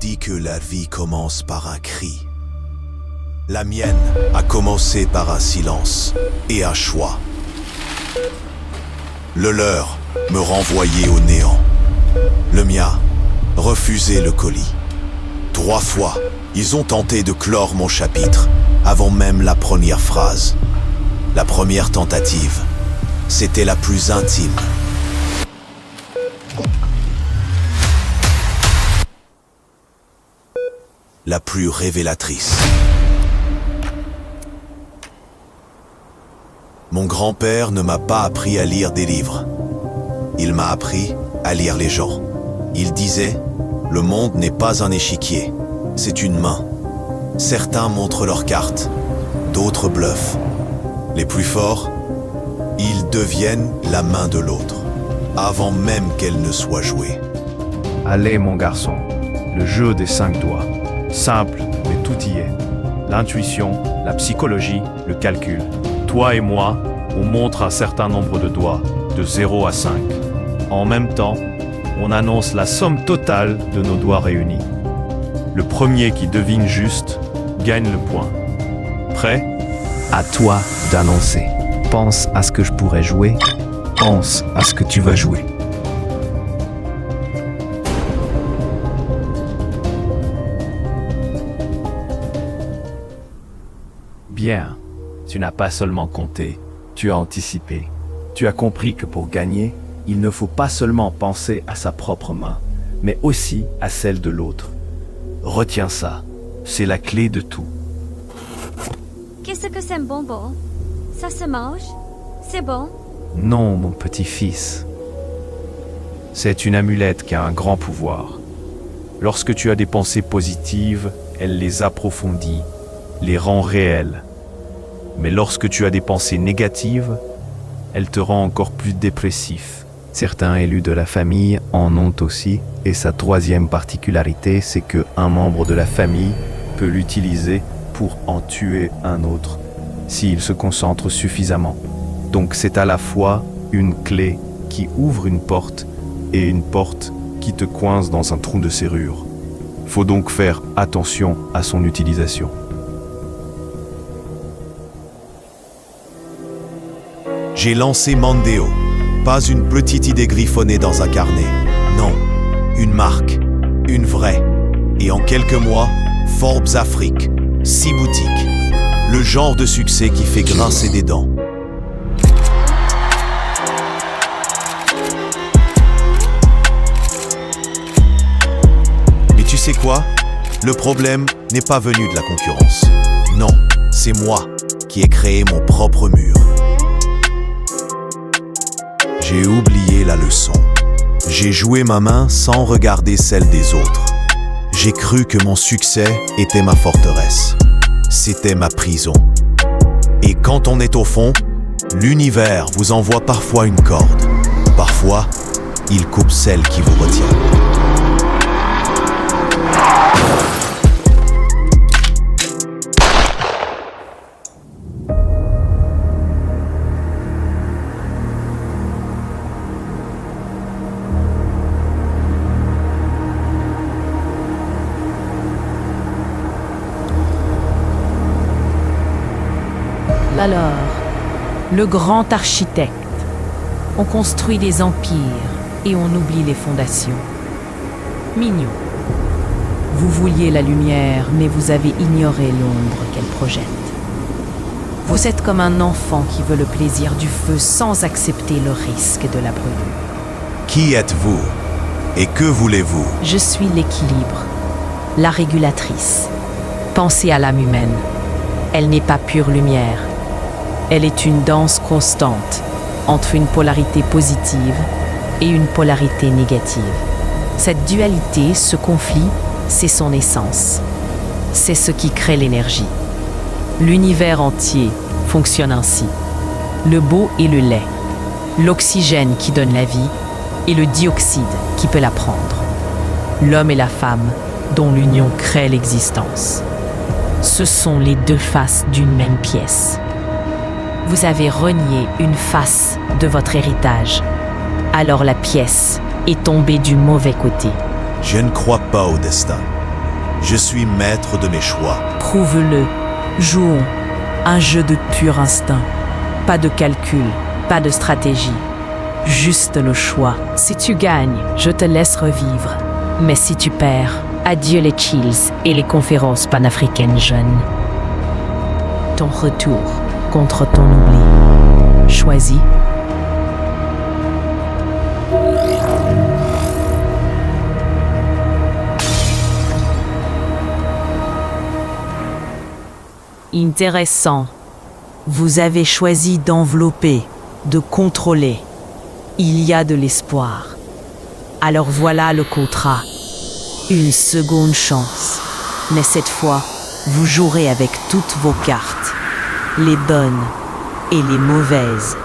dit que la vie commence par un cri. La mienne a commencé par un silence et un choix. Le leur me renvoyait au néant. Le mien refusait le colis. 3 fois, ils ont tenté de clore mon chapitre avant même la première phrase. La première tentative, c'était la plus intime. La plus révélatrice. Mon grand-père ne m'a pas appris à lire des livres. Il m'a appris à lire les gens. Il disait, le monde n'est pas un échiquier, c'est une main. Certains montrent leurs cartes, d'autres bluffent. Les plus forts, ils deviennent la main de l'autre, avant même qu'elle ne soit jouée. Allez mon garçon, le jeu des 5 doigts. Simple, mais tout y est. L'intuition, la psychologie, le calcul. Toi et moi, on montre un certain nombre de doigts, de 0 à 5. En même temps, on annonce la somme totale de nos doigts réunis. Le premier qui devine juste gagne le point. Prêt ? À toi d'annoncer. Pense à ce que je pourrais jouer. Pense à ce que tu vas jouer. Bien, tu n'as pas seulement compté, tu as anticipé. Tu as compris que pour gagner, il ne faut pas seulement penser à sa propre main, mais aussi à celle de l'autre. Retiens ça, c'est la clé de tout. Qu'est-ce que c'est un bonbon? Ça se mange? C'est bon? Non, mon petit-fils. C'est une amulette qui a un grand pouvoir. Lorsque tu as des pensées positives, elle les approfondit, les rend réelles. Mais lorsque tu as des pensées négatives, elle te rend encore plus dépressif. Certains élus de la famille en ont aussi, et sa troisième particularité, c'est qu'un membre de la famille peut l'utiliser pour en tuer un autre, s'il se concentre suffisamment. Donc c'est à la fois une clé qui ouvre une porte et une porte qui te coince dans un trou de serrure. Faut donc faire attention à son utilisation. J'ai lancé Mandeo, pas une petite idée griffonnée dans un carnet. Non, une marque, une vraie. Et en quelques mois, Forbes Afrique, 6 boutiques. Le genre de succès qui fait grincer des dents. Mais tu sais quoi? Le problème n'est pas venu de la concurrence. Non, c'est moi qui ai créé mon propre mur. J'ai oublié la leçon. J'ai joué ma main sans regarder celle des autres. J'ai cru que mon succès était ma forteresse. C'était ma prison. Et quand on est au fond, l'univers vous envoie parfois une corde. Parfois, il coupe celle qui vous retient. Alors, le grand architecte. On construit des empires et on oublie les fondations. Mignon. Vous vouliez la lumière, mais vous avez ignoré l'ombre qu'elle projette. Vous êtes comme un enfant qui veut le plaisir du feu sans accepter le risque de la brûlure. Qui êtes-vous? Et que voulez-vous? Je suis l'équilibre, la régulatrice. Pensez à l'âme humaine. Elle n'est pas pure lumière. Elle est une danse constante entre une polarité positive et une polarité négative. Cette dualité, ce conflit, c'est son essence. C'est ce qui crée l'énergie. L'univers entier fonctionne ainsi. Le beau et le laid, l'oxygène qui donne la vie et le dioxyde qui peut la prendre. L'homme et la femme dont l'union crée l'existence. Ce sont les deux faces d'une même pièce. Vous avez renié une face de votre héritage. Alors la pièce est tombée du mauvais côté. Je ne crois pas au destin. Je suis maître de mes choix. Prouve-le. Jouons. Un jeu de pur instinct. Pas de calcul, pas de stratégie. Juste le choix. Si tu gagnes, je te laisse revivre. Mais si tu perds, adieu les chills et les conférences panafricaines jeunes. Ton retour contre ton oubli. Choisis. Intéressant. Vous avez choisi d'envelopper, de contrôler. Il y a de l'espoir. Alors voilà le contrat. Une seconde chance. Mais cette fois, vous jouerez avec toutes vos cartes. Les bonnes et les mauvaises.